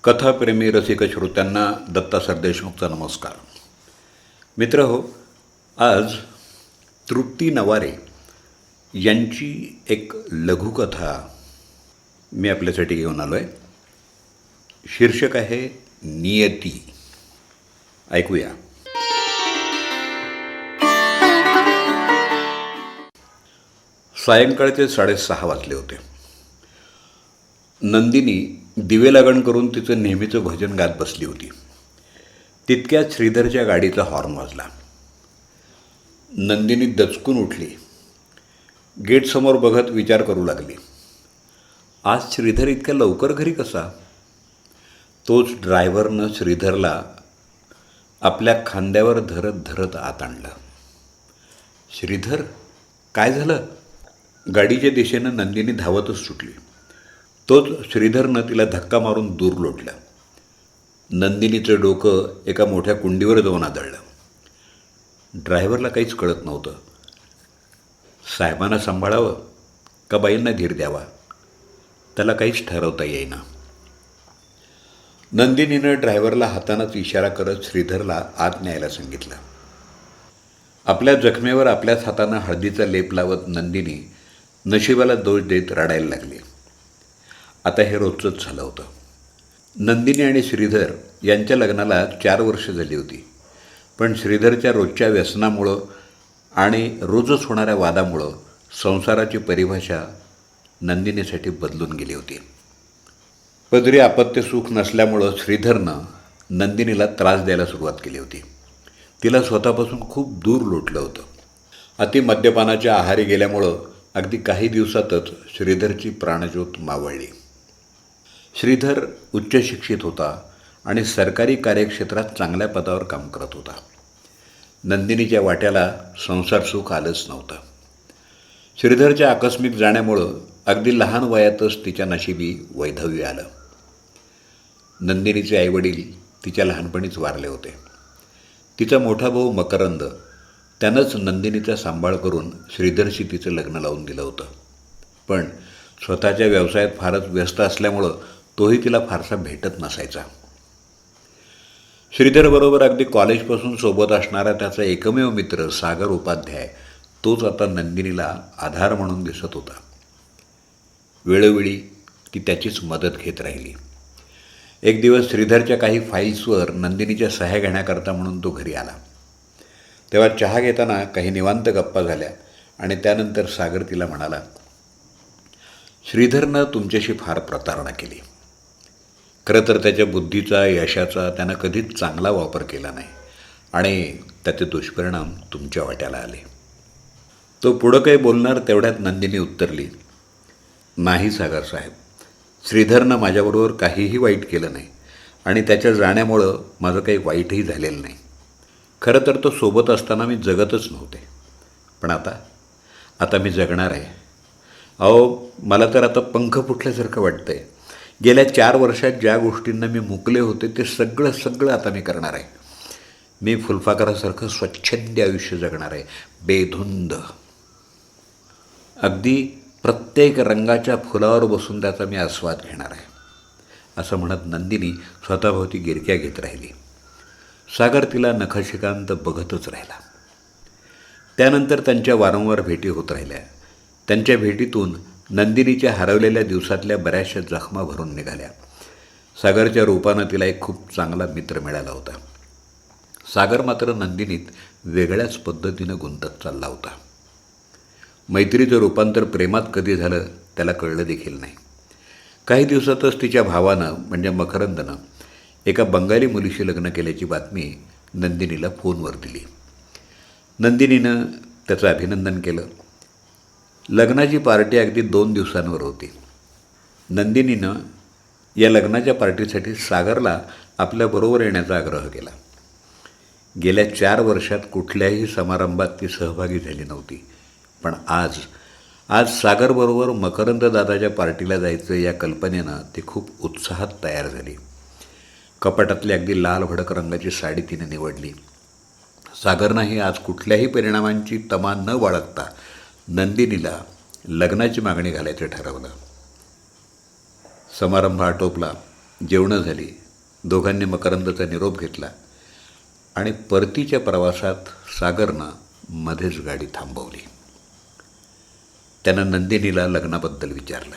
कथाप्रेमी रसिक श्रोत्यांना दत्ता सरदेशमुखचा नमस्कार. मित्रहो, आज तृप्ती नवारे यांची एक लघुकथा मी आपल्यासाठी घेऊन आलो आहे. शीर्षक आहे नियती. ऐकूया. सायंकाळचे 6:30 वाजले होते. नंदिनी दिवे लागण करून तिचं नेहमीचं भजन गात बसली होती. तितक्यात श्रीधरच्या गाडीचा हॉर्न वाजला. नंदिनी दचकून उठली. गेटसमोर बघत विचार करू लागली, आज श्रीधर इतक्या लवकर घरी कसा? तोच ड्रायव्हरनं श्रीधरला आपल्या खांद्यावर धरत धरत आत आणलं. श्रीधर, काय झालं? गाडीच्या दिशेनं नंदिनी धावतच सुटली. तोच श्रीधरनं तिला धक्का मारून दूर लोटला. नंदिनीचं डोकं एका मोठ्या कुंडीवर जाऊन आदळलं. ड्रायव्हरला काहीच कळत नव्हतं. साहेबांना सांभाळावं का बाईंना धीर द्यावा, त्याला काहीच ठरवता येईना. नंदिनीनं ड्रायव्हरला हातानंच इशारा करत श्रीधरला आत न्यायला सांगितलं. आपल्या जखमेवर आपल्याच हातानं हळदीचा लेप लावत नंदिनी नशिबाला दोष देत रडायला लागली. आता हे रोजचंच झालं होतं. नंदिनी आणि श्रीधर यांच्या लग्नाला 4 वर्ष झाली होती. पण श्रीधरच्या रोजच्या व्यसनामुळं आणि रोजच होणाऱ्या वादामुळं संसाराची परिभाषा नंदिनीसाठी बदलून गेली होती. पदरी अपत्य सुख नसल्यामुळं श्रीधरनं नंदिनीला त्रास द्यायला सुरुवात केली होती. तिला स्वतःपासून खूप दूर लोटलं होतं. अति मद्यपानाच्या आहारी गेल्यामुळं अगदी काही दिवसातच श्रीधरची प्राणज्योत मावळली. श्रीधर उच्च शिक्षित होता आणि सरकारी कार्यक्षेत्रात चांगल्या पदावर काम करत होता. नंदिनीच्या वाट्याला संसार सुख आलंच नव्हतं. श्रीधरच्या आकस्मिक जाण्यामुळं अगदी लहान वयातच तिच्या नशिबी वैधव्य आलं. नंदिनीचे आईवडील तिच्या लहानपणीच वारले होते. तिचा मोठा भाऊ मकरंद, त्यानंच नंदिनीचा सांभाळ करून श्रीधरशी तिचं लग्न लावून दिलं होतं. पण स्वतःच्या व्यवसायात फारच व्यस्त असल्यामुळं तोही तिला फारसा भेटत नसायचा. श्रीधरबरोबर अगदी कॉलेजपासून सोबत असणारा त्याचा एकमेव मित्र सागर उपाध्याय, तोच आता नंदिनीला आधार म्हणून दिसत होता. वेळोवेळी ती त्याचीच मदत घेत राहिली. एक दिवस श्रीधरच्या काही फाईल्सवर नंदिनीच्या सह्या घेण्याकरता म्हणून तो घरी आला. तेव्हा चहा घेताना काही निवांत गप्पा झाल्या आणि त्यानंतर सागर तिला म्हणाला, श्रीधरनं तुमच्याशी फार प्रतारणा केली. खरं तर त्याच्या बुद्धीचा, यशाचा त्यानं कधीच चांगला वापर केला नाही आणि त्याचे दुष्परिणाम तुमच्या वाट्याला आले. तो पुढं काही बोलणार तेवढ्यात नंदिनी उत्तरली, नाही सागर साहेब, श्रीधरनं माझ्याबरोबर काहीही वाईट केलं नाही आणि त्याच्या जाण्यामुळं माझं काही वाईटही झालेलं नाही. खरं तर तो सोबत असताना मी जगतच नव्हते, पण आता मी जगणार आहे. अहो, मला तर आता पंख फुटल्यासारखं वाटतं आहे. गेल्या 4 वर्षात ज्या गोष्टींना मी मुकले होते ते सगळं आता मी करणार आहे. मी फुलपाखरासारखं स्वच्छंदी आयुष्य जगणार आहे, बेधुंद. अगदी प्रत्येक रंगाच्या फुलावर बसून त्याचा मी आस्वाद घेणार आहे, असं म्हणत नंदिनी स्वतःभोवती गिरक्या घेत राहिली. सागर तिला नखशिकांत बघतच राहिला. त्यानंतर त्यांच्या वारंवार भेटी होत राहिल्या. त्यांच्या भेटीतून नंदिनीच्या हरवलेल्या दिवसातल्या बऱ्याचशा जखमा भरून निघाल्या. सागरच्या रूपानं तिला एक खूप चांगला मित्र मिळाला होता. सागर मात्र नंदिनीत वेगळ्याच पद्धतीनं गुंतत चालला होता. मैत्रीचं रूपांतर प्रेमात कधी झालं त्याला कळलं देखील नाही. काही दिवसातच तिच्या भावानं म्हणजे मकरंदनं एका बंगाली मुलीशी लग्न केल्याची बातमी नंदिनीला फोनवर दिली. नंदिनीनं त्याचं अभिनंदन केलं. लग्नाची पार्टी अगदी 2 दिवसांवर होती. नंदिनीनं या लग्नाच्या पार्टीसाठी सागरला आपल्याबरोबर येण्याचा आग्रह केला. गेल्या 4 वर्षात कुठल्याही समारंभात ती सहभागी झाली नव्हती. पण आज सागरबरोबर मकरंद दादाच्या पार्टीला जायचं या कल्पनेनं ती खूप उत्साहात तयार झाली. कपाटातली अगदी लाल भडक रंगाची साडी तिने निवडली. सागरनंही आज कुठल्याही परिणामांची तमा न बाळगता नंदिनीला लग्नाची मागणी घालायचं ठरवलं. समारंभ आटोपला जेवणं झाली. दोघांनी मकरंदचा निरोप घेतला आणि परतीच्या प्रवासात सागरनं मध्येच गाडी थांबवली. त्यानं नंदिनीला लग्नाबद्दल विचारलं.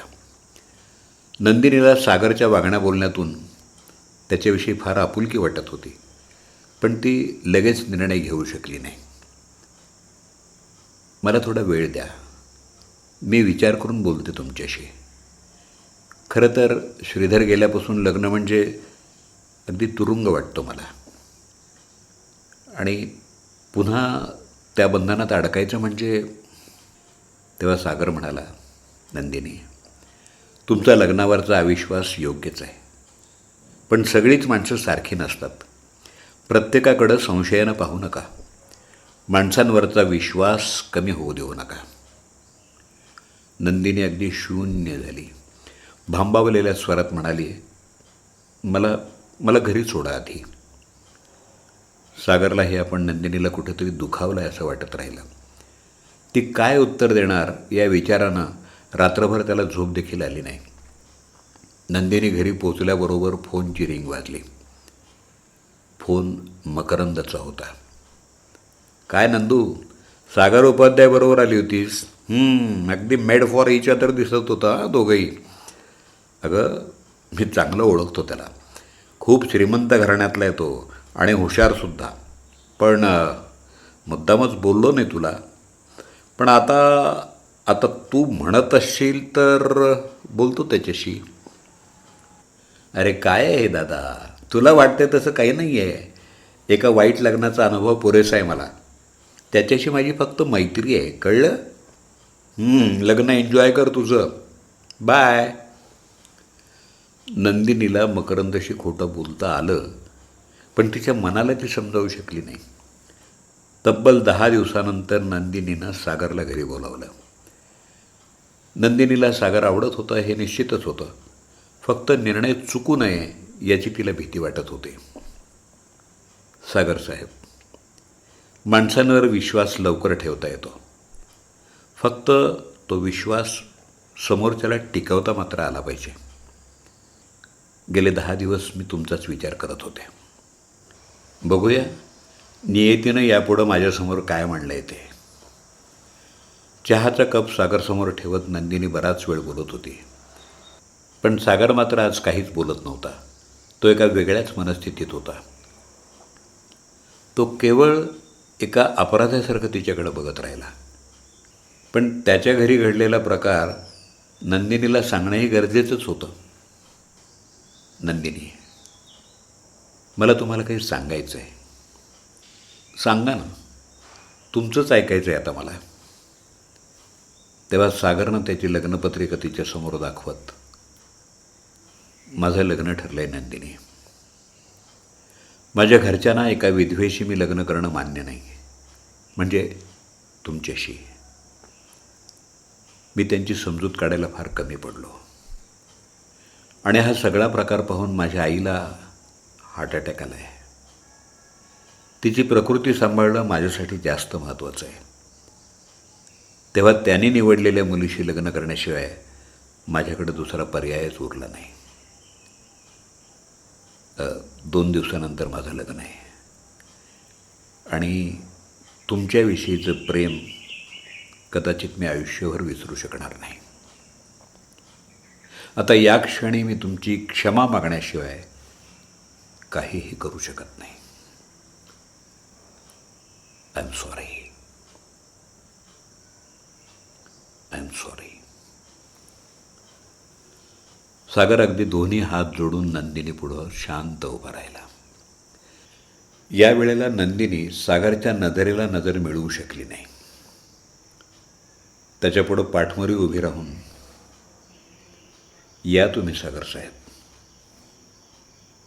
नंदिनीला सागरच्या वागण्या बोलण्यातून त्याच्याविषयी फार आपुलकी वाटत होती, पण ती लगेच निर्णय घेऊ शकली नाही. मला थोडा वेळ द्या, मी विचार करून बोलते तुमच्याशी. खरं तर श्रीधर गेल्यापासून लग्न म्हणजे अगदी तुरुंग वाटतो मला, आणि पुन्हा त्या बंधनात अडकायचं म्हणजे. तेव्हा सागर म्हणाला, नंदिनी, तुमचा लग्नावरचा अविश्वास योग्यच आहे, पण सगळीच माणसं सारखी नसतात. प्रत्येकाकडं संशयानं पाहू नका. माणसांवरचा विश्वास कमी होऊ देऊ नका. नंदिनी अगदी शून्य झाली. भांबावलेल्या स्वरात म्हणाली, मला मला घरी सोडा आधी. सागरला हे आपण नंदिनीला कुठेतरी दुखावलं आहे असं वाटत राहिलं. ती काय उत्तर देणार या विचारानं रात्रभर त्याला झोप देखील आली नाही. नंदिनी घरी पोचल्याबरोबर फोनची रिंग वाजली. फोन मकरंदचा होता. काय नंदू, सागर उपाध्यायबरोबर आली होतीस? अगदी मेड फॉर इच अदर दिसत होता दोघंही. अगं, मी चांगलं ओळखतो त्याला. खूप श्रीमंत घराण्यातला आहे तो आणि हुशारसुद्धा. पण मुद्दामच बोललो नाही तुला. पण आता आता तू म्हणत असशील तर बोलतो त्याच्याशी. अरे काय आहे दादा, तुला वाटते तसं काही नाही आहे. एका वाईट लग्नाचा अनुभव पुरेसा आहे मला. त्याच्याशी माझी फक्त मैत्री आहे, कळलं? लग्न एन्जॉय कर तुझं. बाय. नंदिनीला मकरंदशी खोटं बोलता आलं, पण तिच्या मनाला ती समजावू शकली नाही. तब्बल 10 दिवसानंतर नंदिनीनं सागरला घरी बोलावलं. नंदिनीला सागर आवडत होता हे निश्चितच होतं. फक्त निर्णय चुकू नये याची तिला भीती वाटत होती. सागर साहेब, माणसांवर विश्वास लवकर ठेवता येतो. फक्त तो विश्वास समोरच्याला टिकवता मात्र आला पाहिजे. गेले 10 दिवस मी तुमचाच विचार करत होते. बघूया नियतीनं यापुढं माझ्यासमोर काय म्हणलं आहे ते. चहाचा कप सागरसमोर ठेवत नंदिनी बराच वेळ बोलत होती. पण सागर मात्र आज काहीच बोलत नव्हता. तो एका वेगळ्याच मनस्थितीत होता. तो केवळ एका अपराध्यासारखं तिच्याकडे बघत राहिला. पण त्याच्या घरी घडलेला प्रकार नंदिनीला सांगणंही गरजेचंच होतं. नंदिनी, मला तुम्हाला काही सांगायचं आहे. सांगा ना, तुमचंच ऐकायचं आहे आता मला. तेव्हा सागरनं त्याची लग्नपत्रिका तिच्यासमोर दाखवत, माझं लग्न ठरलं आहे नंदिनी. माझ्या घरच्यांना एका विधवेशी मी लग्न करणं मान्य नाही, म्हणजे तुमच्याशी. मी त्यांची समजूत काढायला फार कमी पडलो, आणि हा सगळा प्रकार पाहून माझ्या आईला हार्ट अटॅक आला आहे. तिची प्रकृती सांभाळणं माझ्यासाठी जास्त महत्त्वाचं आहे. तेव्हा त्यांनी निवडलेल्या मुलीशी लग्न करण्याशिवाय माझ्याकडे दुसरा पर्यायच उरला नाही. 2 दिवसानंतर माझं लग्न आहे, आणि तुमच्याविषयीचं प्रेम कदाचित मी आयुष्यभर विसरू शकणार नाही. आता या क्षणी मी तुमची क्षमा मागण्याशिवाय काहीही करू शकत नाही. I am sorry. I am sorry. Sagar अगदी दोन्ही हात जोडून नंदिनी पुढं शांत उभा राहिला. या वेळेला नंदिनी सागरच्या नजरेला नजर मिळवू शकली नाही. त्याच्यापुढं पाठमोरी उभी राहून, या तुम्ही सागर साहेब,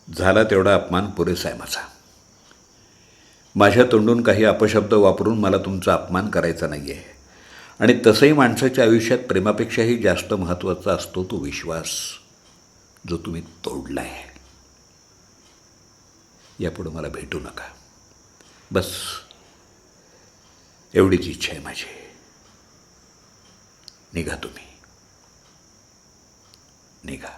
झाला तेवढा अपमान पुरेसा आहे माझा. माझ्या तोंडून काही अपशब्द वापरून मला तुमचा अपमान करायचा नाही आहे. आणि तसंही माणसाच्या आयुष्यात प्रेमापेक्षाही जास्त महत्त्वाचा असतो तो विश्वास, जो तुम्ही तोडला आहे. यापुढं मला भेटू नका, बस एवढीच इच्छा आहे माझी. निघा तुम्ही, निघा.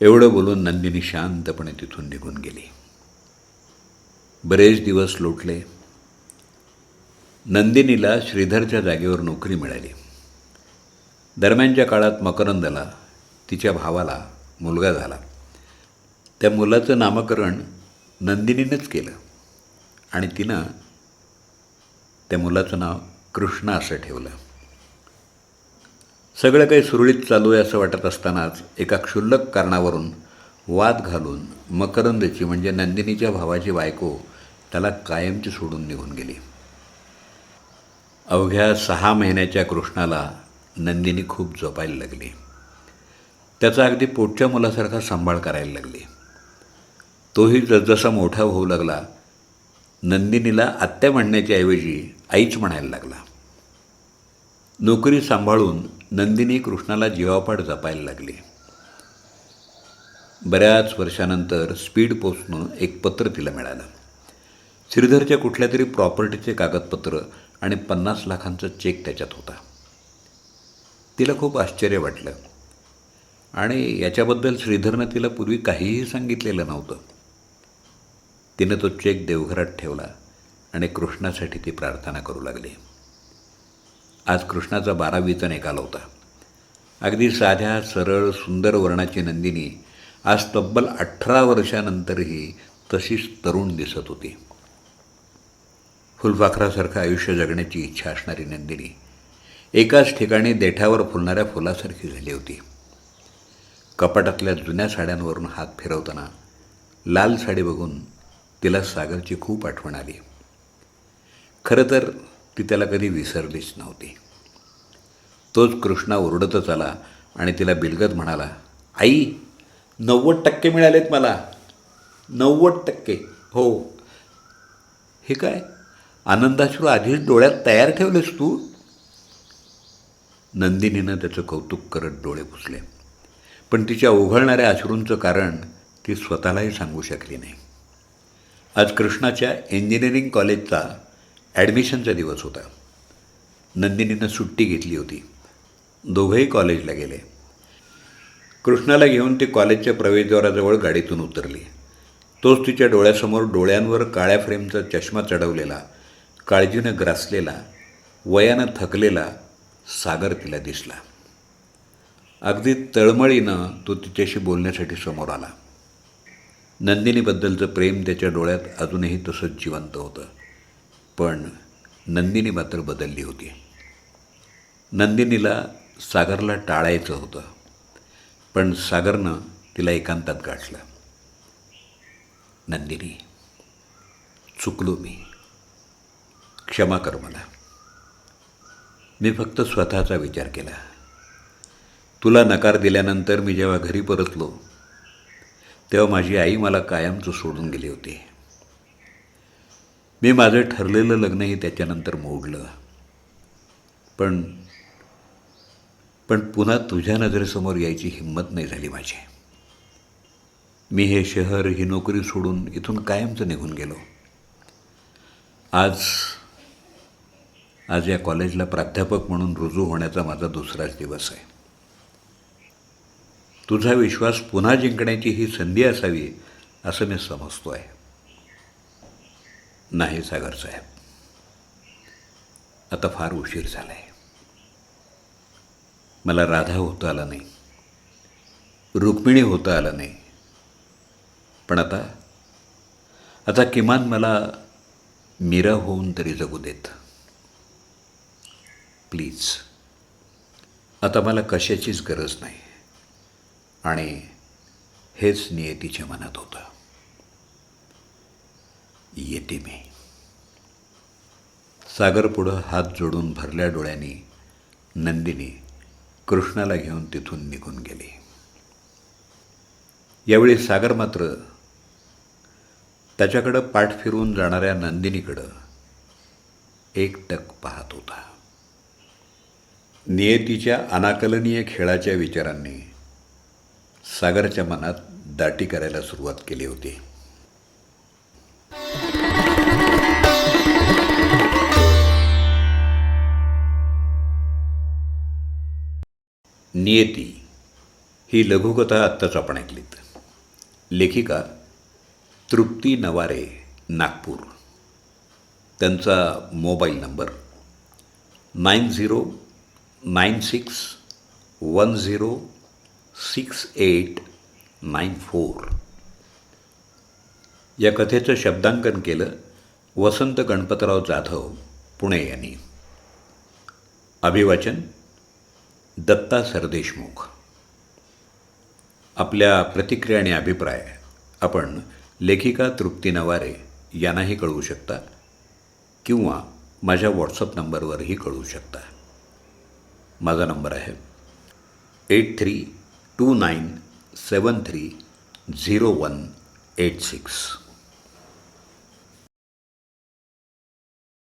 एवढं बोलून नंदिनी शांतपणे तिथून निघून गेली. बरेच दिवस लोटले. नंदिनीला श्रीधरच्या जागेवर नोकरी मिळाली. दरम्यानच्या काळात मकरंदला, तिच्या भावाला मुलगा झाला. त्या मुलाचं नामकरण नंदिनीनंच केलं आणि तिनं त्या मुलाचं नाव कृष्णा असं ठेवलं. सगळं काही सुरळीत चालू आहे असं वाटत असतानाच एका क्षुल्लक कारणावरून वाद घालून मकरंदची म्हणजे नंदिनीच्या भावाची बायको त्याला कायमची सोडून निघून गेली. अवघ्या 6 महिन्याच्या कृष्णाला नंदिनी खूप जपायला लागली. त्याचा अगदी पोटच्या मुलासारखा सांभाळ करायला लागली. तोही जसजसा मोठा होऊ लागला, नंदिनीला आत्या म्हणण्याच्या ऐवजी आईच म्हणायला लागला. नोकरी सांभाळून नंदिनी कृष्णाला जीवापाड जपायला लागली. बऱ्याच वर्षानंतर स्पीड पोस्टनं एक पत्र तिला मिळालं. श्रीधरच्या कुठल्या तरी प्रॉपर्टीचे कागदपत्र आणि 50 लाखांचा चेक त्याच्यात होता. तिला खूप आश्चर्य वाटलं आणि याच्याबद्दल श्रीधरनं तिला पूर्वी काहीही सांगितलेलं नव्हतं. तिनं तो चेक देवघरात ठेवला आणि कृष्णासाठी ती प्रार्थना करू लागली. आज कृष्णाचा 12वीचा निकाल होता. अगदी साध्या सरळ सुंदर वर्णाची नंदिनी आज तब्बल 18 वर्षानंतरही तशीच तरुण दिसत होती. फुलपाखरासारखं आयुष्य जगण्याची इच्छा असणारी नंदिनी एकाच ठिकाणी देठावर फुलणाऱ्या फुलासारखी झाली होती. कपाटातल्या जुन्या साड्यांवरून हात फिरवताना लाल साडी बघून तिला सागरची खूप आठवण आली. खरं तर ती त्याला कधी विसरलीच नव्हती. तोच कृष्णा ओरडतच आला आणि तिला बिलगत म्हणाला, आई 90% मिळालेत मला, 90%. हो. हे काय, आनंदाश्रू आधीच डोळ्यात तयार ठेवलेस तू? नंदिनीनं त्याचं कौतुक करत डोळे पुसले, पण तिच्या ओघळणाऱ्या अश्रूंचं कारण ती स्वतःलाही सांगू शकली नाही. आज कृष्णाच्या इंजिनिअरिंग कॉलेजचा ॲडमिशनचा दिवस होता. नंदिनीनं सुट्टी घेतली होती. दोघंही कॉलेजला गेले. कृष्णाला घेऊन ती कॉलेजच्या प्रवेशद्वाराजवळ गाडीतून उतरली. तोच तिच्या डोळ्यासमोर डोळ्यांवर काळ्या फ्रेमचा चष्मा चढवलेला, काळजीनं ग्रासलेला, वयानं थकलेला सागर तिला दिसला. अगदी तळमळीनं तो तिच्याशी बोलण्यासाठी समोर आला. नंदिनीबद्दलचं प्रेम त्याच्या डोळ्यात अजूनही तसंच जिवंत होतं. पण नंदिनी मात्र बदलली होती. नंदिनीला सागरला टाळायचं होतं, पण सागरनं तिला एकांतात गाठलं. नंदिनी, चुकलो मी, क्षमा कर मला. मी फक्त स्वतःचा विचार केला. तुला नकार दिल्यानंतर मी जेव्हा घरी परतलो तेव्हा माझी आई मला कायमचं सोडून गेली होती. मी माझं ठरलेलं लग्नही त्याच्यानंतर मोडलं. पण पुन्हा तुझ्या नजरेसमोर यायची हिंमत नाही झाली माझी. मी हे शहर, ही नोकरी सोडून इथून कायमचं निघून गेलो. आज या कॉलेजला प्राध्यापक म्हणून रुजू होण्याचा माझा दुसराच दिवस आहे. तुझा विश्वास पुन्हा जिंकण्याची ही संधी असावी असं मी समजतो आहे. नाही सागरसाहेब, आता फार उशीर झाला आहे. मला राधा होता आला नाही, रुक्मिणी होता आला नाही, पण आता किमान मला मीरा होऊन तरी जगू देत. प्लीज. आता मला कशाचीच गरज नाही आणि हेच नियतीच्या मनात होतं. येते मी. सागरपुढं हात जोडून भरल्या डोळ्यांनी नंदिनी कृष्णाला घेऊन तिथून निघून गेली. यावेळी सागर मात्र त्याच्याकडं पाठ फिरवून जाणाऱ्या नंदिनीकडं एकटक पाहत होता. नियतीच्या अनाकलनीय खेळाच्या विचारांनी सागरच्या मनात दाटी करायला सुरुवात केली होती. नियती ही लघुकथा आत्ताच आपण ऐकलीत. लेखिका तृप्ती नवारे, नागपूर. त्यांचा मोबाईल नंबर 9096106894. या कथेचं शब्दांकन केलं वसंत गणपतराव जाधव, पुणे यांनी. अभिवाचन दत्ता सरदेशमुख. आपल्या प्रतिक्रिया आणि अभिप्राय आपण लेखिका तृप्ती नवारे यांनाही कळवू शकता किंवा माझ्या व्हॉट्सअप नंबरवरही कळवू शकता. माझा नंबर आहे 8329730186.